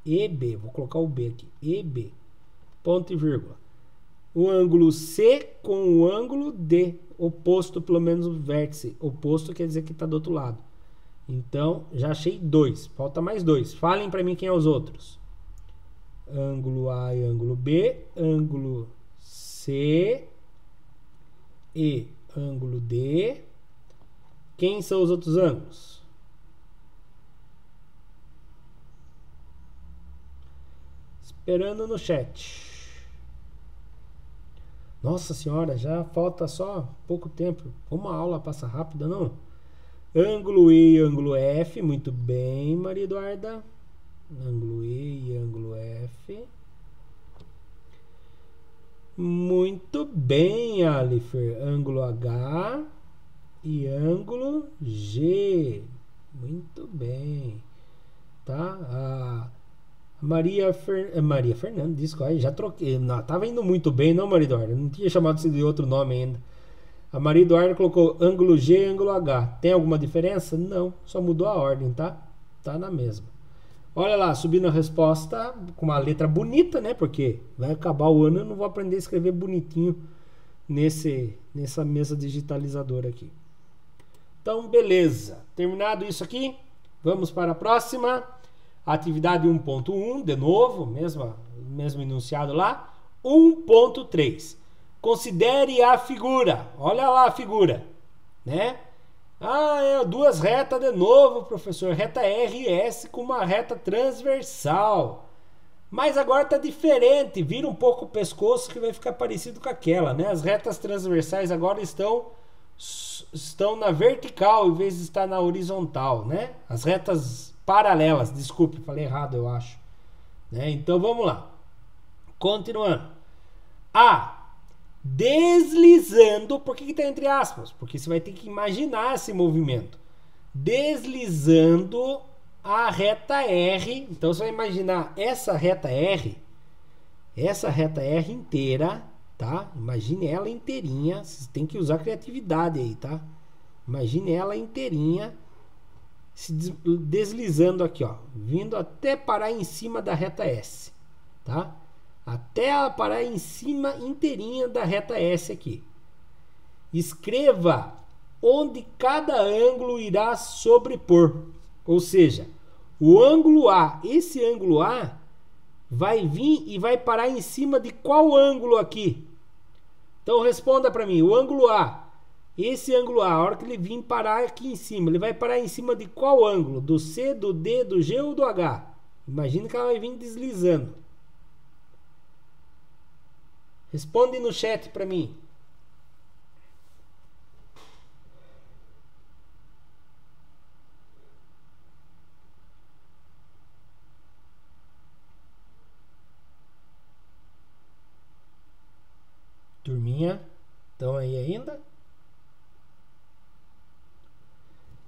Speaker 1: EB. Vou colocar o B aqui. EB. Ponto e vírgula. O ângulo C com o ângulo D. Oposto pelo mesmo vértice. Oposto quer dizer que está do outro lado. Então, já achei 2. Falta mais 2. Falem para mim quem é os outros. Ângulo A e ângulo B. Ângulo C e ângulo D. Quem são os outros ângulos? Esperando no chat. Nossa senhora, já falta só pouco tempo. Uma aula passa rápida, não? Ângulo E e ângulo F. Muito bem, Maria Eduarda. Ângulo E e ângulo F. Muito bem, Alifer. Ângulo H e ângulo G. Muito bem. Tá? Maria Fernanda disse que já troquei. Não, tava indo muito bem, não, Maria Eduarda? Não tinha chamado de outro nome ainda. A Maria Eduarda colocou ângulo G e ângulo H. Tem alguma diferença? Não, só mudou a ordem, tá? Tá na mesma. Olha lá, subindo a resposta com uma letra bonita, né? Porque vai acabar o ano e eu não vou aprender a escrever bonitinho nessa mesa digitalizadora aqui. Então, beleza. Terminado isso aqui, vamos para a próxima. Atividade 1.1, de novo, mesmo enunciado lá. 1.3. Considere a figura. Olha lá a figura, né? Duas retas de novo, professor. Reta R e S com uma reta transversal. Mas agora está diferente. Vira um pouco o pescoço que vai ficar parecido com aquela, né? As retas transversais agora estão na vertical em vez de estar na horizontal, né? As retas paralelas, desculpe, falei errado, eu acho. Né? Então vamos lá. Continuando. Deslizando, por que está entre aspas? Porque você vai ter que imaginar esse movimento. Deslizando a reta R. Então você vai imaginar essa reta R inteira, tá? Imagine ela inteirinha. Você tem que usar criatividade aí, tá? Imagine ela inteirinha se deslizando aqui, ó, vindo até parar em cima da reta S, tá? Até ela parar em cima inteirinha da reta S aqui. Escreva onde cada ângulo irá sobrepor. Ou seja, o ângulo A, esse ângulo A, vai vir e vai parar em cima de qual ângulo aqui? Então responda para mim, o ângulo A. Esse ângulo A, a hora que ele vir parar aqui em cima, ele vai parar em cima de qual ângulo? Do C, do D, do G ou do H? Imagina que ela vai vir deslizando. Responde no chat para mim. Turminha, estão aí ainda?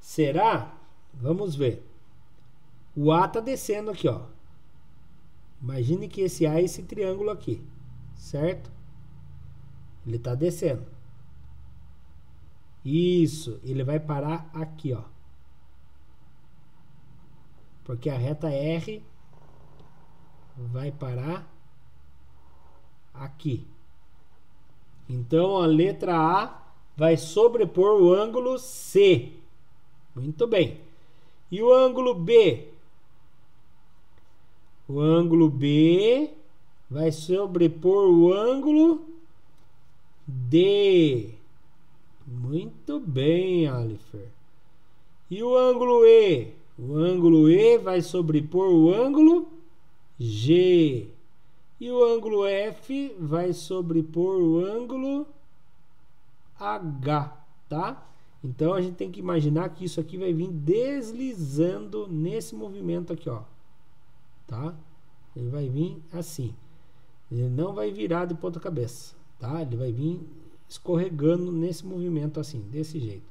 Speaker 1: Será? Vamos ver. O A está descendo aqui, ó. Imagine que esse A é esse triângulo aqui, certo? Ele está descendo. Isso, ele vai parar aqui, ó. Porque a reta R vai parar aqui. Então a letra A vai sobrepor o ângulo C. Muito bem. E o ângulo B? O ângulo B vai sobrepor o ângulo D. Muito bem, Alifer. E o ângulo E? O ângulo E vai sobrepor o ângulo G. E o ângulo F vai sobrepor o ângulo H, tá? Então a gente tem que imaginar que isso aqui vai vir deslizando nesse movimento aqui, ó. Tá? Ele vai vir assim. Ele não vai virar de ponta cabeça, tá? Ele vai vir escorregando nesse movimento assim, desse jeito.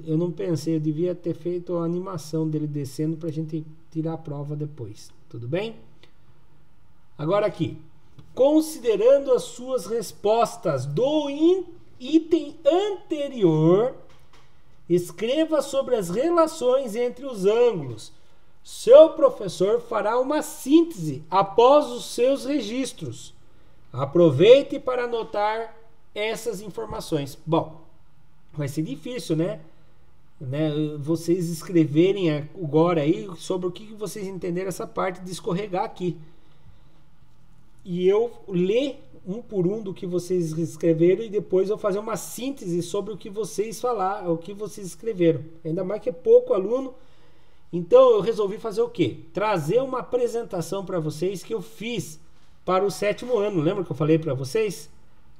Speaker 1: Eu não pensei, eu devia ter feito a animação dele descendo pra gente tirar a prova depois. Tudo bem? Agora aqui, considerando as suas respostas do item anterior, escreva sobre as relações entre os ângulos. Seu professor fará uma síntese após os seus registros. Aproveite para anotar essas informações. Bom, vai ser difícil, né? Vocês escreverem agora aí sobre o que vocês entenderam essa parte de escorregar aqui. E eu ler um por um do que vocês escreveram e depois eu fazer uma síntese sobre o que vocês falaram, o que vocês escreveram. Ainda mais que é pouco aluno. Então eu resolvi fazer o quê? Trazer uma apresentação para vocês que eu fiz para o 7º ano. Lembra que eu falei para vocês?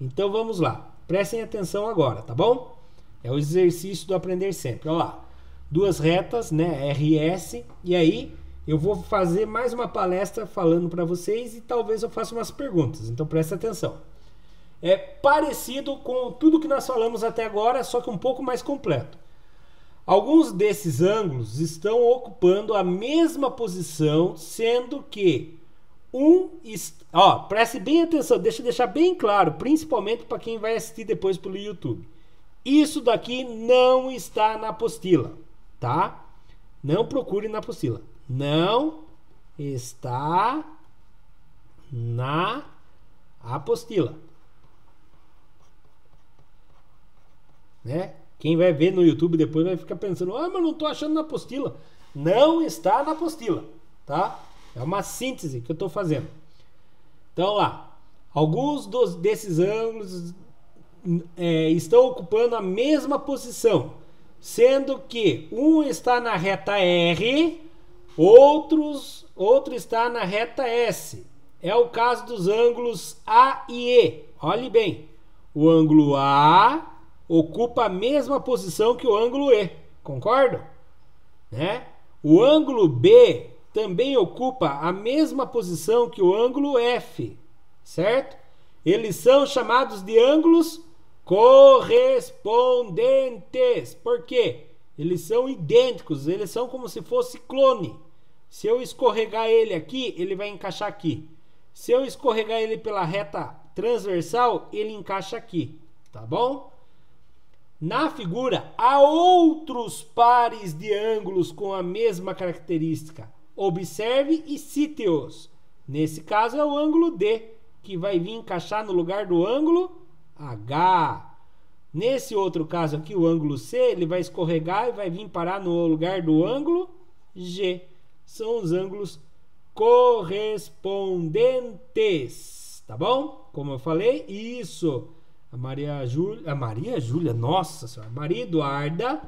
Speaker 1: Então vamos lá. Prestem atenção agora, tá bom? É o exercício do aprender sempre. Olha lá. 2 retas, né? RS. E aí eu vou fazer mais uma palestra falando para vocês e talvez eu faça umas perguntas. Então presta atenção. É parecido com tudo que nós falamos até agora, só que um pouco mais completo. Alguns desses ângulos estão ocupando a mesma posição, sendo que preste bem atenção, deixa eu deixar bem claro, principalmente para quem vai assistir depois pelo YouTube. Isso daqui não está na apostila, tá? Não procure na apostila. Não está na apostila, né? Quem vai ver no YouTube depois vai ficar pensando, mas não estou achando na apostila. Não está na apostila, tá? É uma síntese que eu estou fazendo. Então lá, alguns desses ângulos estão ocupando a mesma posição, sendo que um está na reta R, outro está na reta S. É o caso dos ângulos A e E. Olhe bem, o ângulo A ocupa a mesma posição que o ângulo E, concordam? Né? O ângulo B também ocupa a mesma posição que o ângulo F, certo? Eles são chamados de ângulos correspondentes. Por quê? Eles são idênticos, eles são como se fosse clone. Se eu escorregar ele aqui, ele vai encaixar aqui. Se eu escorregar ele pela reta transversal, ele encaixa aqui, tá bom? Na figura, há outros pares de ângulos com a mesma característica. Observe e cite-os. Nesse caso é o ângulo D, que vai vir encaixar no lugar do ângulo H. Nesse outro caso aqui, o ângulo C, ele vai escorregar e vai vir parar no lugar do ângulo G. São os ângulos correspondentes, tá bom? Como eu falei, isso. A Maria Júlia, nossa senhora, Maria Eduarda,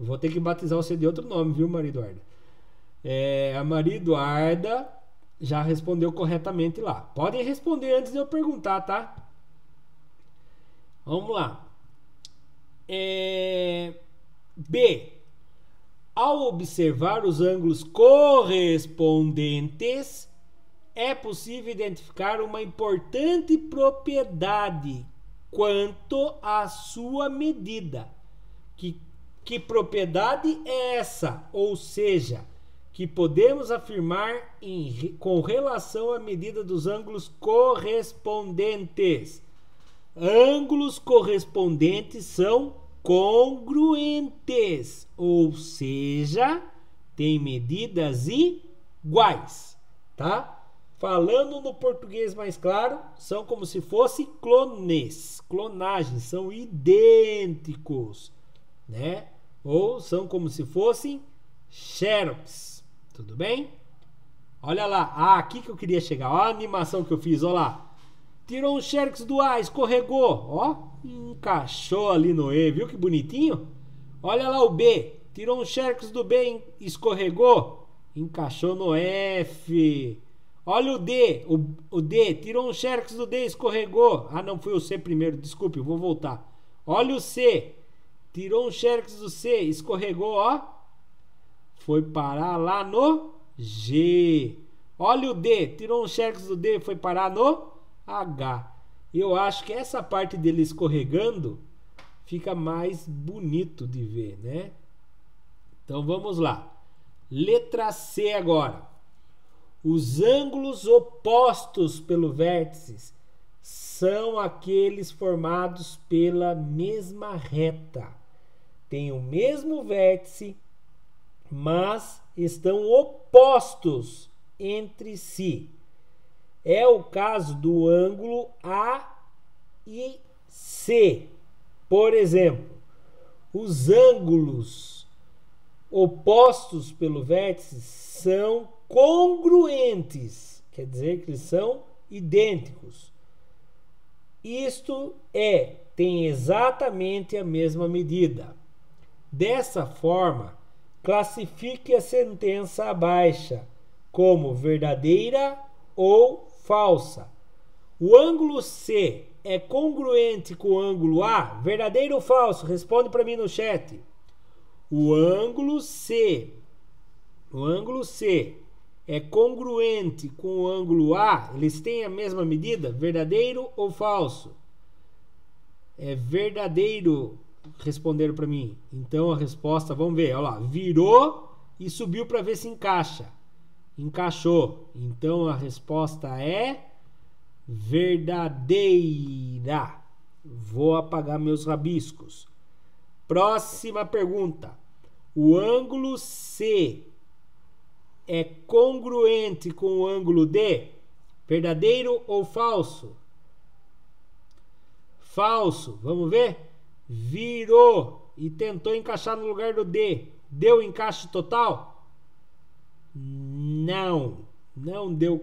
Speaker 1: vou ter que batizar você de outro nome, viu, Maria Eduarda? A Maria Eduarda já respondeu corretamente lá. Podem responder antes de eu perguntar, tá? Vamos lá. B. Ao observar os ângulos correspondentes, é possível identificar uma importante propriedade quanto à sua medida. Que propriedade é essa? Ou seja, que podemos afirmar com relação à medida dos ângulos correspondentes. Ângulos correspondentes são congruentes, ou seja, têm medidas iguais, tá? Falando no português mais claro, são como se fossem clones, clonagens, são idênticos, né? Ou são como se fossem xerox, tudo bem? Olha lá, aqui que eu queria chegar, olha a animação que eu fiz, olha lá. Tirou um xerox do A, escorregou, ó, Encaixou ali no E, viu que bonitinho? Olha lá o B, tirou um xerecos do B, escorregou, encaixou no F. Olha o D, o D, tirou um xerecos do D, escorregou. Ah, não, foi o C primeiro, desculpe, eu vou voltar. Olha o C, tirou um xerecos do C, escorregou, ó. Foi parar lá no G. Olha o D, tirou um xerecos do D, foi parar no H. Eu acho que essa parte dele escorregando fica mais bonito de ver, né? Então vamos lá. Letra C agora. Os ângulos opostos pelo vértice são aqueles formados pela mesma reta. Tem o mesmo vértice, mas estão opostos entre si. É o caso do ângulo A e C. Por exemplo, os ângulos opostos pelo vértice são congruentes, quer dizer que eles são idênticos. Isto é, tem exatamente a mesma medida. Dessa forma, classifique a sentença abaixo como verdadeira ou falsa. O ângulo C é congruente com o ângulo A? Verdadeiro ou falso? Responde para mim no chat. O ângulo C é congruente com o ângulo A? Eles têm a mesma medida? Verdadeiro ou falso? É verdadeiro, responderam para mim. Então a resposta, vamos ver, olha lá, virou e subiu para ver se encaixa. Encaixou. Então a resposta é verdadeira. Vou apagar meus rabiscos. Próxima pergunta. O ângulo C é congruente com o ângulo D? Verdadeiro ou falso? Falso. Vamos ver? Virou e tentou encaixar no lugar do D. Deu encaixe total? Não deu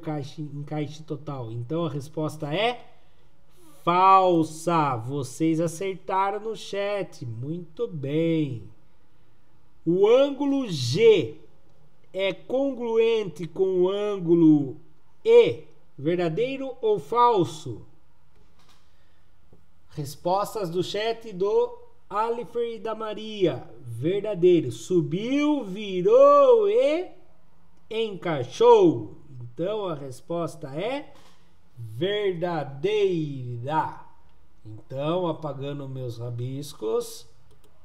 Speaker 1: encaixe total. Então a resposta é falsa. Vocês acertaram no chat. Muito bem. O ângulo G é congruente com o ângulo E? Verdadeiro ou falso? Respostas do chat do Alifer e da Maria. Verdadeiro. Subiu, virou e encaixou. Então a resposta é verdadeira. Então, apagando meus rabiscos,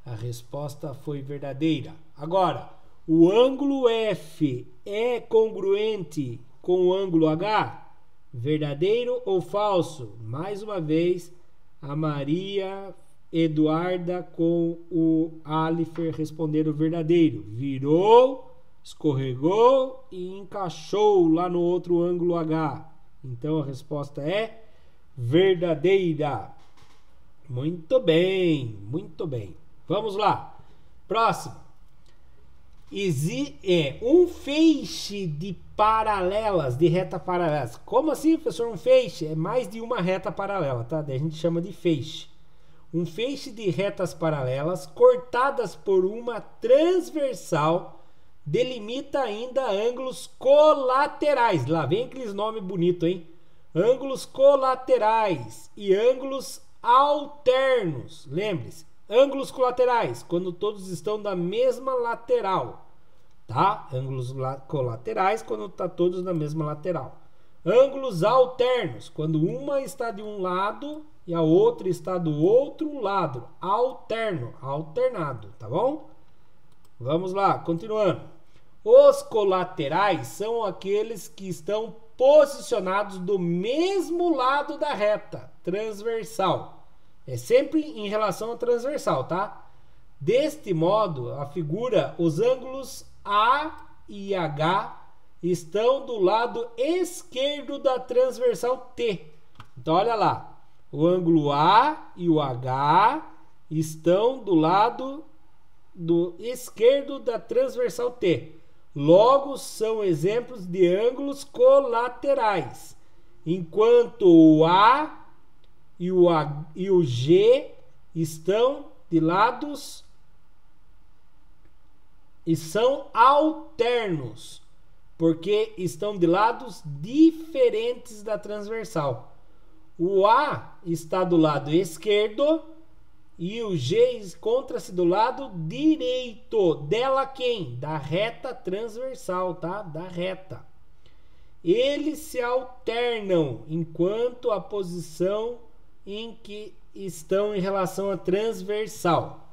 Speaker 1: a resposta foi verdadeira. Agora, o ângulo F é congruente com o ângulo H? Verdadeiro ou falso? Mais uma vez, a Maria Eduarda com o Alifer responderam verdadeiro. Virou, escorregou e encaixou lá no outro ângulo H. Então a resposta é verdadeira. Muito bem, muito bem. Vamos lá. Próximo. Um feixe de paralelas, de reta paralelas. Como assim, professor? Um feixe é mais de uma reta paralela, tá? Daí a gente chama de feixe. Um feixe de retas paralelas cortadas por uma transversal delimita ainda ângulos colaterais. Lá vem aqueles nomes bonitos, hein? Ângulos colaterais e ângulos alternos. Lembre-se, ângulos colaterais, quando todos estão da mesma lateral, tá? Ângulos colaterais, quando tá todos na mesma lateral. Ângulos alternos, quando uma está de um lado e a outra está do outro lado. Alterno, alternado, tá bom? Vamos lá, continuando. Os colaterais são aqueles que estão posicionados do mesmo lado da reta transversal. É sempre em relação à transversal, tá? Deste modo, a figura, os ângulos A e H estão do lado esquerdo da transversal T. Então, olha lá. O ângulo A e o H estão do lado esquerdo da transversal T. Logo, são exemplos de ângulos colaterais. Enquanto o A e o G estão de lados e são alternos, porque estão de lados diferentes da transversal. O A está do lado esquerdo e o G encontra-se do lado direito. Dela quem? Da reta transversal, tá? Da reta. Eles se alternam enquanto a posição em que estão em relação à transversal.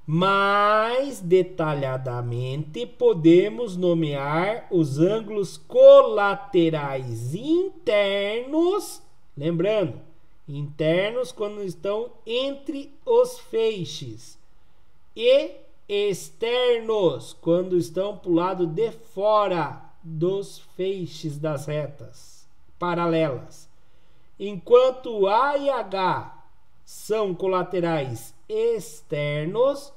Speaker 1: Mais detalhadamente, podemos nomear os ângulos colaterais internos, lembrando, internos quando estão entre os feixes, e externos quando estão para o lado de fora dos feixes das retas paralelas. Enquanto A e H são colaterais externos,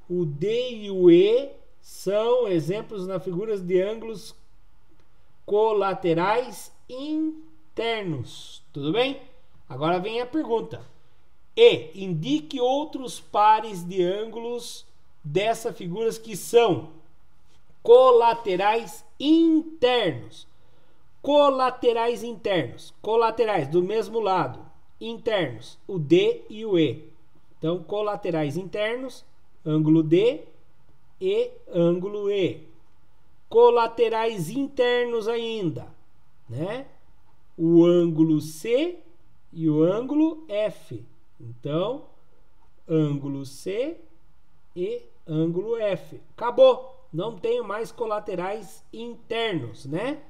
Speaker 1: o D e o E são exemplos na figura de ângulos colaterais internos. Tudo bem? Agora vem a pergunta. Indique outros pares de ângulos dessa figura que são colaterais internos. Colaterais internos. Colaterais do mesmo lado. Internos. O D e o E. Então, colaterais internos, ângulo D e ângulo E. Colaterais internos ainda, né? O ângulo C e o ângulo F. Então, ângulo C e ângulo F. Acabou. Não tenho mais colaterais internos, né?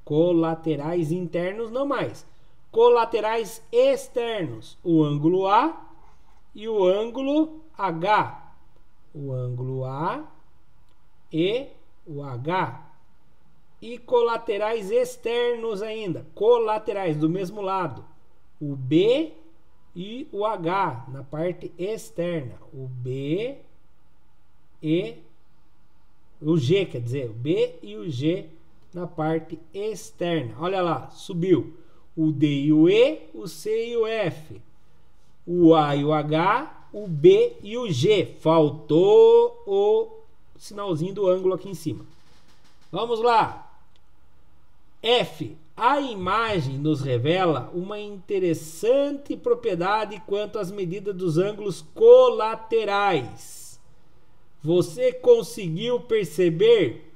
Speaker 1: Colaterais internos não mais. Colaterais externos. O ângulo A e o ângulo H. O ângulo A e o H. E colaterais externos ainda. Colaterais do mesmo lado. O B e o H na parte externa. O B e o G, quer dizer, o B e o G na parte externa. Olha lá, subiu. O D e o E, o C e o F. O A e o H, o B e o G. Faltou o sinalzinho do ângulo aqui em cima. Vamos lá. F. A imagem nos revela uma interessante propriedade quanto às medidas dos ângulos colaterais. Você conseguiu perceber?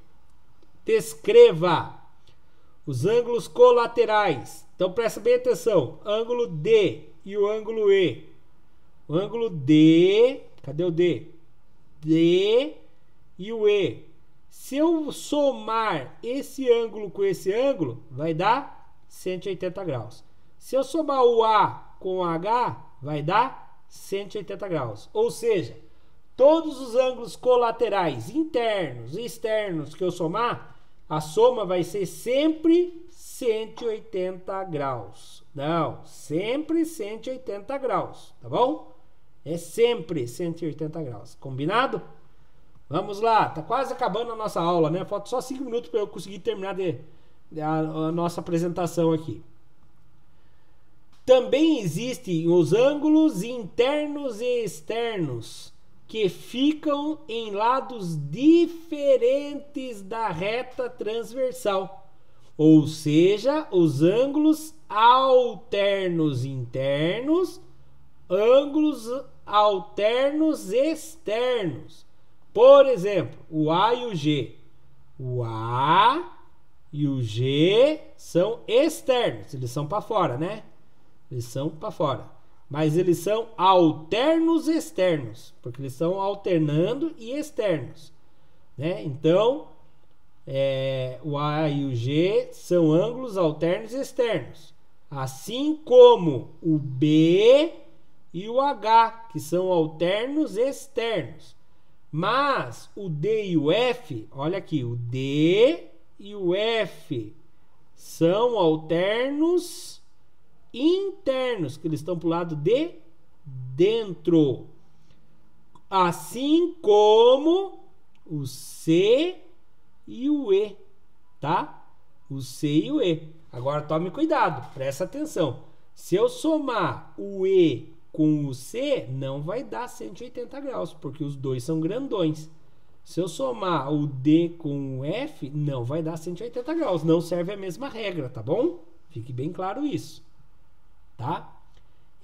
Speaker 1: Descreva os ângulos colaterais. Então presta bem atenção. Ângulo D e o ângulo E. O ângulo D, cadê o D? D e o E. Se eu somar esse ângulo com esse ângulo, vai dar 180 graus. Se eu somar o A com o H, vai dar 180 graus. Ou seja, todos os ângulos colaterais, internos e externos que eu somar, a soma vai ser sempre 180 graus. Não, sempre 180 graus, tá bom? É sempre 180 graus. Combinado? Vamos lá, tá quase acabando a nossa aula, né? Falta só 5 minutos para eu conseguir terminar a nossa apresentação aqui. Também existem os ângulos internos e externos, que ficam em lados diferentes da reta transversal. Ou seja, os ângulos alternos internos, ângulos alternos externos. Por exemplo, o A e o G. O A e o G são externos. Eles são para fora, né? Eles são para fora. Mas eles são alternos externos. Porque eles estão alternando e externos, né? Então, o A e o G são ângulos alternos externos. Assim como o B e o H, que são alternos externos. Mas o D e o F, olha aqui, o D e o F são alternos internos, que eles estão para o lado de dentro. Assim como o C e o E, tá? O C e o E. Agora tome cuidado, presta atenção. Se eu somar o E com o C, não vai dar 180 graus, porque os dois são grandões. Se eu somar o D com o F, não vai dar 180 graus. Não serve a mesma regra, tá bom? Fique bem claro isso. Tá?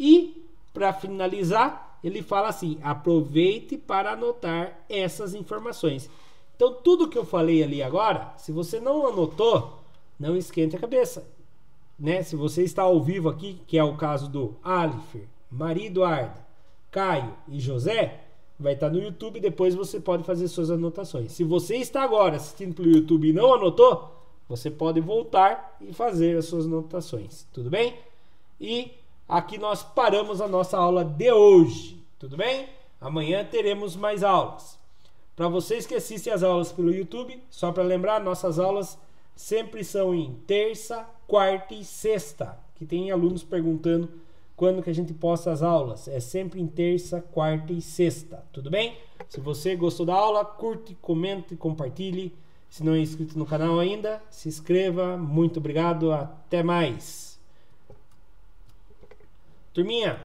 Speaker 1: E, para finalizar, ele fala assim: aproveite para anotar essas informações. Então, tudo que eu falei ali agora, se você não anotou, não esquente a cabeça. Né? Se você está ao vivo aqui, que é o caso do Alifer, Maria Eduarda, Caio e José, vai estar no YouTube, depois você pode fazer suas anotações. Se você está agora assistindo pelo YouTube e não anotou, você pode voltar e fazer as suas anotações, tudo bem? E aqui nós paramos a nossa aula de hoje, tudo bem? Amanhã teremos mais aulas. Para vocês que assistem as aulas pelo YouTube, só para lembrar, nossas aulas sempre são em terça, quarta e sexta, que tem alunos perguntando quando que a gente posta as aulas. É sempre em terça, quarta e sexta, tudo bem? Se você gostou da aula, curte, comente, compartilhe. Se não é inscrito no canal ainda, se inscreva. Muito obrigado, até mais. Turminha,